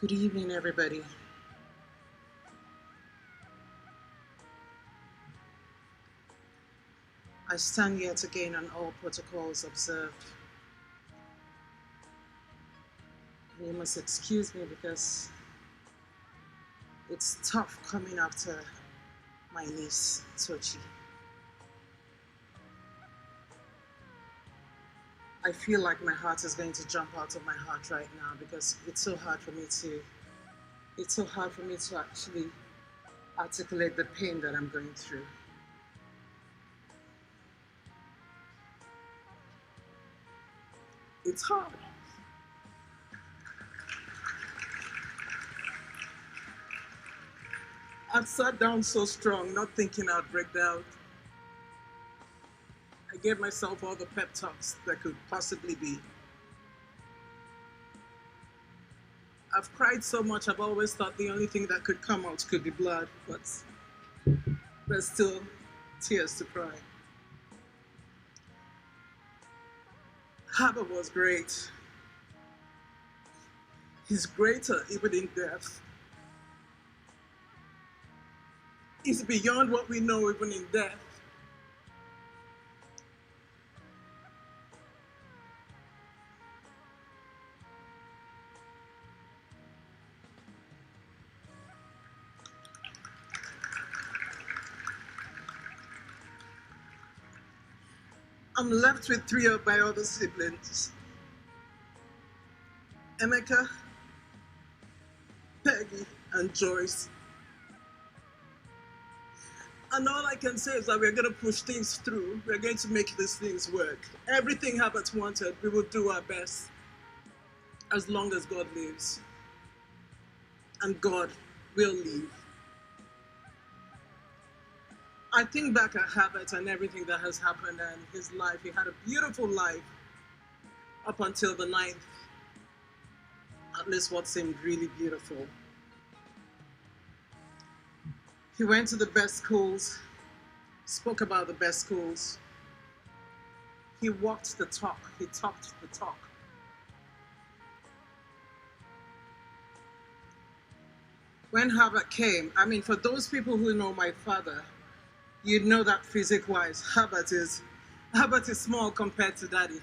Good evening, everybody. I stand yet again on all protocols observed. And you must excuse me because it's tough coming after my niece, Tochi. I feel like my heart is going to jump out of my heart right now because it's so hard for me to actually articulate the pain that I'm going through. It's hard. I've sat down so strong, not thinking I'd break down. I gave myself all the pep talks that could possibly be. I've cried so much, I've always thought the only thing that could come out could be blood, but there's still tears to cry. Herbert was great. He's greater even in death. He's beyond what we know even in death. I'm left with three of my other siblings. Emeka, Peggy, and Joyce. And all I can say is that we're going to push things through. We're going to make these things work. Everything Herbert wanted, we will do our best as long as God lives. And God will live. I think back at Herbert and everything that has happened and his life. He had a beautiful life up until the 9th. At least what seemed really beautiful. He went to the best schools, spoke about the best schools. He walked the talk, he talked the talk. When Herbert came, I mean, for those people who know my father, you'd know that physique-wise, Herbert is small compared to Daddy.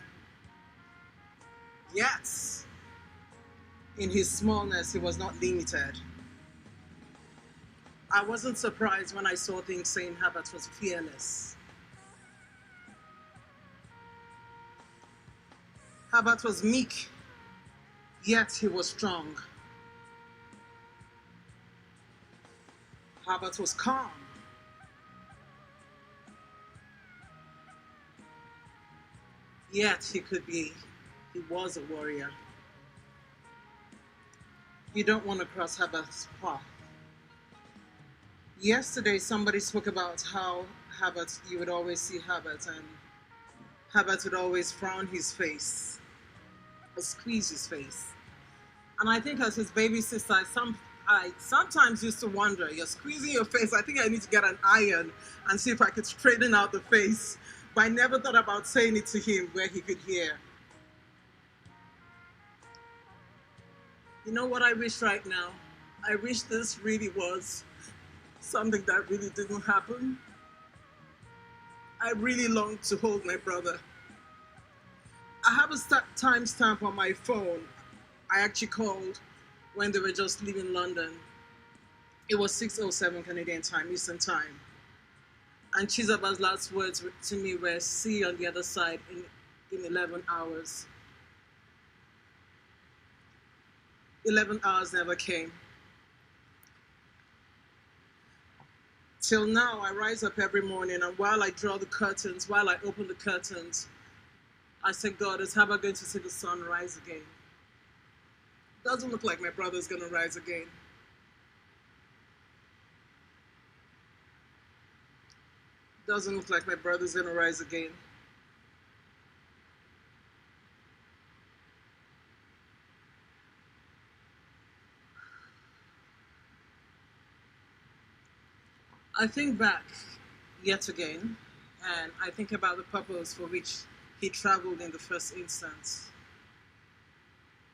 Yes, in his smallness, he was not limited. I wasn't surprised when I saw things saying Herbert was fearless. Herbert was meek, yet he was strong. Herbert was calm. Yet he was a warrior. You don't want to cross Herbert's path. Yesterday, somebody spoke about how you would always see Herbert, and Herbert would always frown his face, or squeeze his face. And I think as his baby sister, I sometimes used to wonder, you're squeezing your face, I think I need to get an iron and see if I could straighten out the face. But I never thought about saying it to him where he could hear. You know what I wish right now? I wish this really was something that really didn't happen. I really long to hold my brother. I have a timestamp on my phone. I actually called when they were just leaving London. It was 6:07 Canadian time, Eastern time. And Chizoba's last words to me were, see you on the other side in 11 hours. 11 hours never came. Till now, I rise up every morning, and while I draw the curtains, while I open the curtains, I say, God, is Herbert going to see the sun rise again? Doesn't look like my brother's going to rise again. Doesn't look like my brother's going to rise again. I think back yet again, and I think about the purpose for which he traveled in the first instance.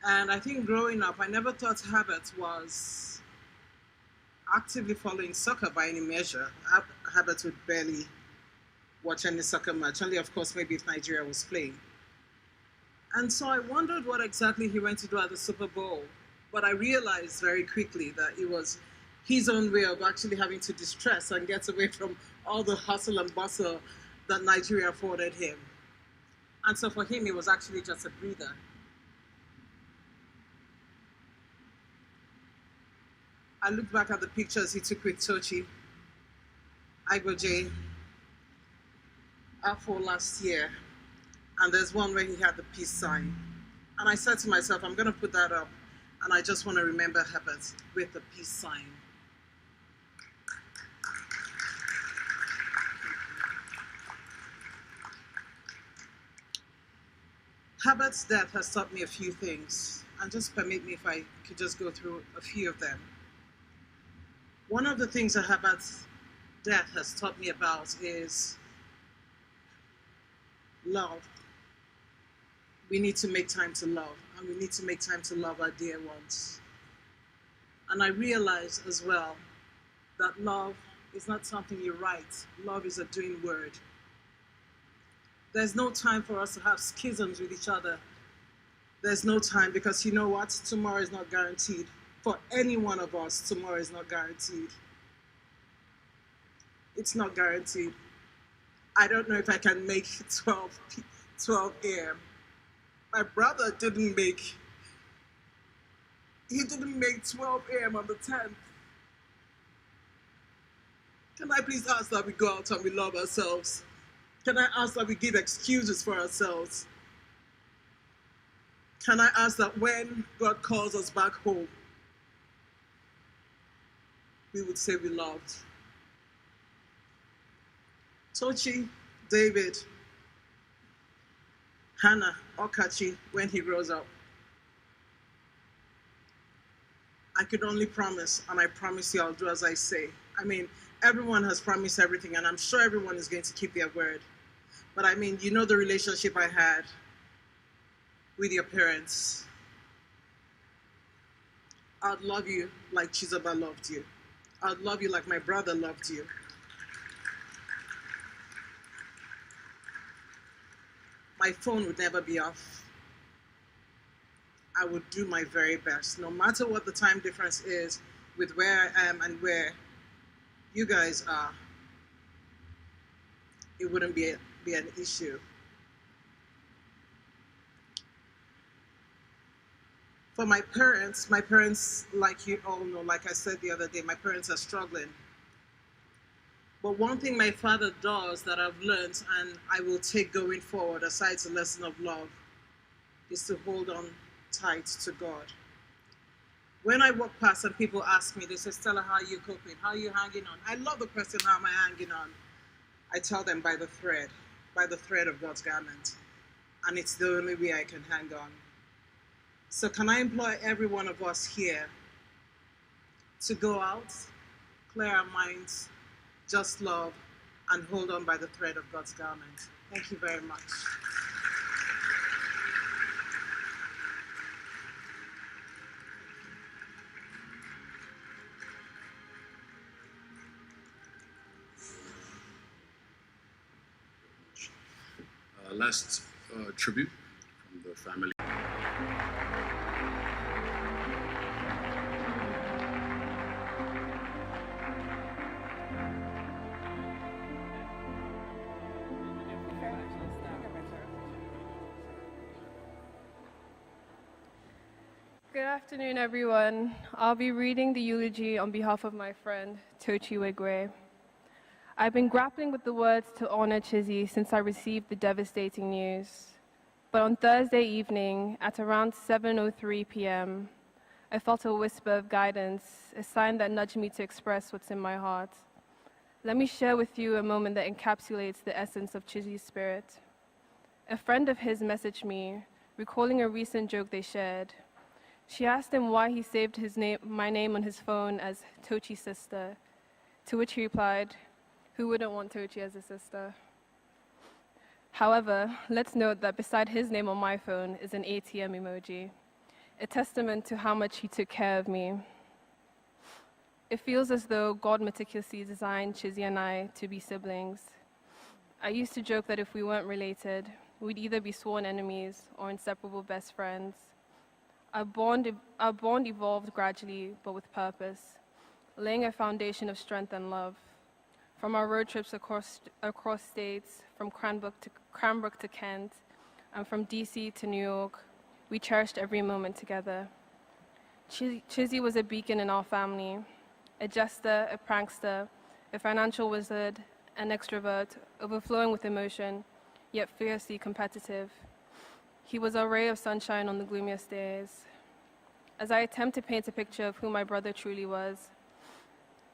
And I think growing up, I never thought Herbert was actively following soccer by any measure. Herbert would barely watch any soccer match, only of course maybe if Nigeria was playing. And so I wondered what exactly he went to do at the Super Bowl. But I realized very quickly that it was his own way of actually having to distress and get away from all the hustle and bustle that Nigeria afforded him. And so for him, it was actually just a breather. I look back at the pictures he took with Tochi, Igboje, Afo last year, and there's one where he had the peace sign. And I said to myself, I'm going to put that up, and I just want to remember Herbert with the peace sign. Herbert's death has taught me a few things, and just permit me if I could just go through a few of them. One of the things that Herbert's death has taught me about is love. We need to make time to love, and we need to make time to love our dear ones. And I realize as well that love is not something you write. Love is a doing word. There's no time for us to have schisms with each other. There's no time, because you know what? Tomorrow is not guaranteed. For any one of us, tomorrow is not guaranteed. It's not guaranteed. I don't know if I can make 12 a.m. My brother didn't make 12 a.m. on the 10th. Can I please ask that we go out and we love ourselves? Can I ask that we give excuses for ourselves? Can I ask that when God calls us back home, we would say we loved? Tochi, David, Hannah, Okachi, when he grows up. I could only promise, and I promise you I'll do as I say. I mean, everyone has promised everything, and I'm sure everyone is going to keep their word. But I mean, you know the relationship I had with your parents. I'd love you like Chizoba loved you. I'd love you like my brother loved you. My phone would never be off. I would do my very best, no matter what the time difference is with where I am and where you guys are. It wouldn't be an issue. For my parents, like you all know, like I said the other day, my parents are struggling. But one thing my father does that I've learned and I will take going forward, aside the lesson of love, is to hold on tight to God. When I walk past and people ask me, they say, Stella, how are you coping? How are you hanging on? I love the question, how am I hanging on? I tell them by the thread of God's garment. And it's the only way I can hang on. So can I implore every one of us here to go out, clear our minds, just love, and hold on by the thread of God's garment. Thank you very much. Last tribute from the family. Good afternoon, everyone. I'll be reading the eulogy on behalf of my friend, Tochi Wigwe. I've been grappling with the words to honor Chizi since I received the devastating news. But on Thursday evening, at around 7:03 p.m., I felt a whisper of guidance, a sign that nudged me to express what's in my heart. Let me share with you a moment that encapsulates the essence of Chizi's spirit. A friend of his messaged me, recalling a recent joke they shared. She asked him why he saved my name on his phone as Tochi's sister, to which he replied, "Who wouldn't want Tochi as a sister?" However, let's note that beside his name on my phone is an ATM emoji. a testament to how much he took care of me. It feels as though God meticulously designed Chizi and I to be siblings. I used to joke that if we weren't related, we'd either be sworn enemies or inseparable best friends. Our bond evolved gradually, but with purpose, laying a foundation of strength and love. From our road trips across states, from Cranbrook to Kent, and from DC to New York, we cherished every moment together. Chizi was a beacon in our family, a jester, a prankster, a financial wizard, an extrovert, overflowing with emotion, yet fiercely competitive. He was a ray of sunshine on the gloomiest days. As I attempt to paint a picture of who my brother truly was,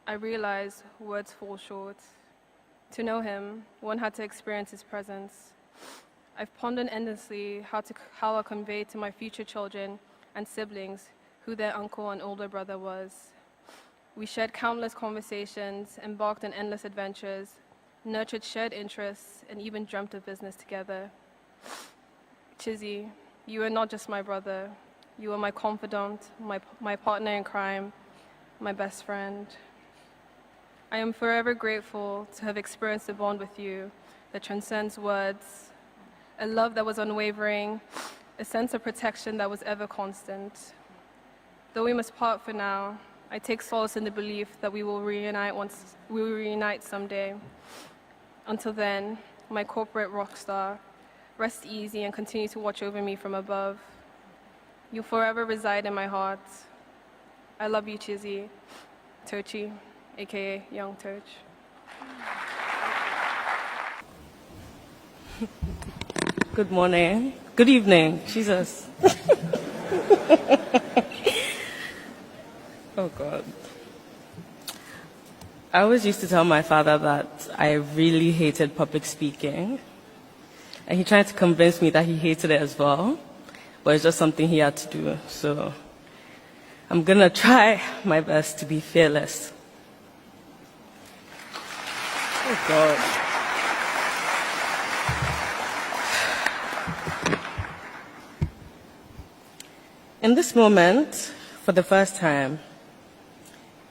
I realize words fall short. To know him, one had to experience his presence. I've pondered endlessly how I'll convey to my future children and siblings who their uncle and older brother was. We shared countless conversations, embarked on endless adventures, nurtured shared interests, and even dreamt of business together. Chizi, you are not just my brother. You are my confidant, my partner in crime, my best friend. I am forever grateful to have experienced a bond with you that transcends words, a love that was unwavering, a sense of protection that was ever constant. Though we must part for now, I take solace in the belief that we will reunite someday. Until then, my corporate rock star, rest easy and continue to watch over me from above. You'll forever reside in my heart. I love you, Chizi. Tochi, aka Young Toch. Good morning. Good evening. Jesus. Oh, God. I always used to tell my father that I really hated public speaking. And he tried to convince me that he hated it as well. But it's just something he had to do. So I'm going to try my best to be fearless. Oh, God. In this moment, for the first time,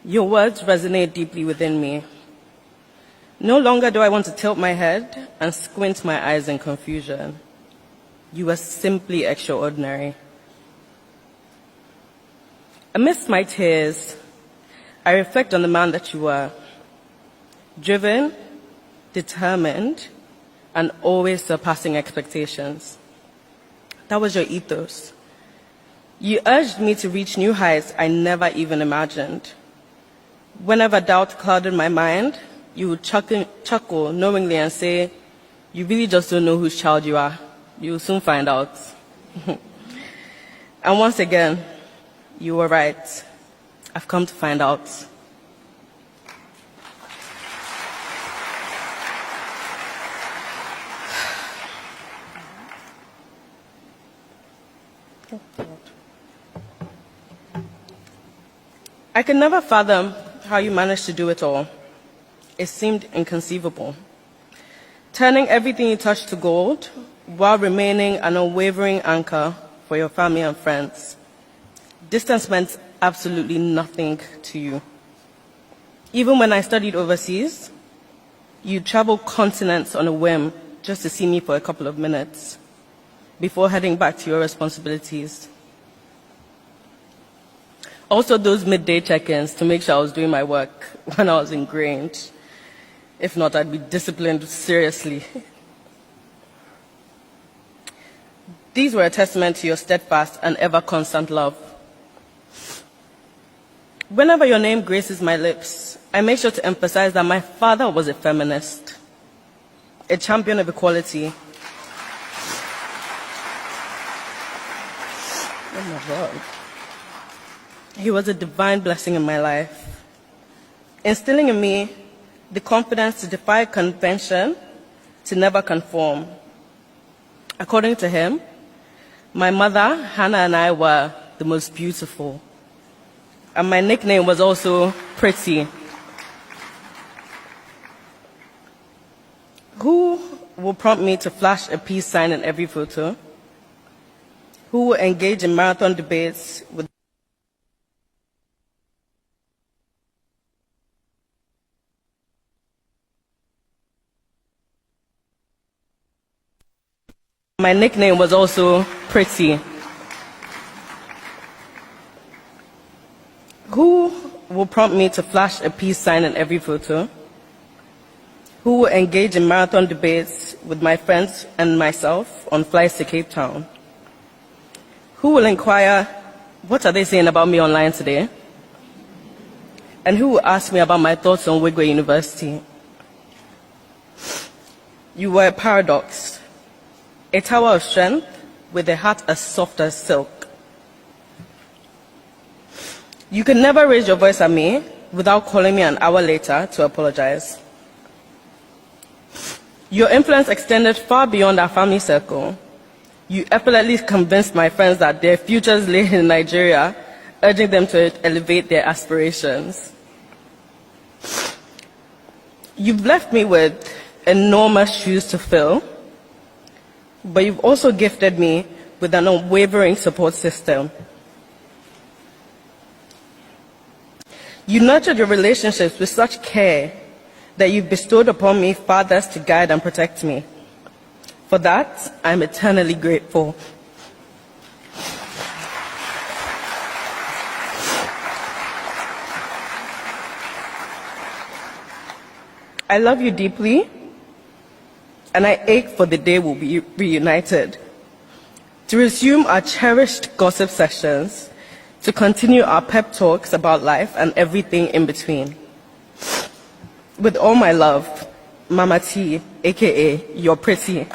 your words resonate deeply within me. No longer do I want to tilt my head and squint my eyes in confusion. You are simply extraordinary. Amidst my tears, I reflect on the man that you were. Driven, determined, and always surpassing expectations. That was your ethos. You urged me to reach new heights I never even imagined. Whenever doubt clouded my mind, you would chuckle knowingly and say, "You really just don't know whose child you are. You'll soon find out." And once again, you were right. I've come to find out. I could never fathom how you managed to do it all. It seemed inconceivable. Turning everything you touched to gold while remaining an unwavering anchor for your family and friends. Distance meant absolutely nothing to you. Even when I studied overseas, you traveled continents on a whim just to see me for a couple of minutes before heading back to your responsibilities. Also those midday check-ins to make sure I was doing my work when I was ingrained. If not, I'd be disciplined seriously. These were a testament to your steadfast and ever-constant love. Whenever your name graces my lips, I make sure to emphasize that my father was a feminist, a champion of equality. Oh my God. He was a divine blessing in my life, instilling in me the confidence to defy convention, to never conform. According to him, my mother, Hannah, and I were the most beautiful. And my nickname was also Pretty. Who will prompt me to flash a peace sign in every photo? who will engage in marathon debates with my nickname was also Pretty. Who will prompt me to flash a peace sign in every photo? Who will engage in marathon debates with my friends and myself on flights to Cape Town? Who will inquire, what are they saying about me online today? And who will ask me about my thoughts on Wigwe University? You were a paradox, a tower of strength with a heart as soft as silk. You could never raise your voice at me without calling me an hour later to apologize. Your influence extended far beyond our family circle. You effortlessly convinced my friends that their futures lay in Nigeria, urging them to elevate their aspirations. You've left me with enormous shoes to fill, but you've also gifted me with an unwavering support system. You nurtured your relationships with such care that you've bestowed upon me fathers to guide and protect me. For that, I'm eternally grateful. I love you deeply, and I ache for the day we'll be reunited, to resume our cherished gossip sessions, to continue our pep talks about life and everything in between. With all my love, Mama T, aka You're Pretty.